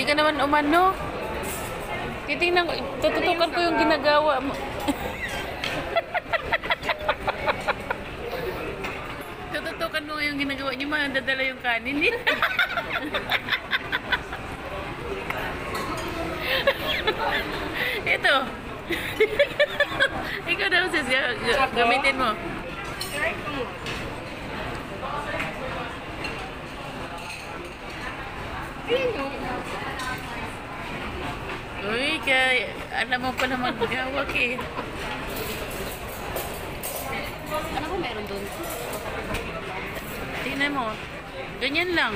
ka naman umano. Titingnan ko, tututukan ko yung ginagawa mo. Tututukan mo yung ginagawa niyo, madadala yung kanin niya. Ito. Ikaw daw sis, gamitin mo. Uy, alam mo pala maghawak eh. Ano ko meron doon? Tingnan mo. Ganyan lang.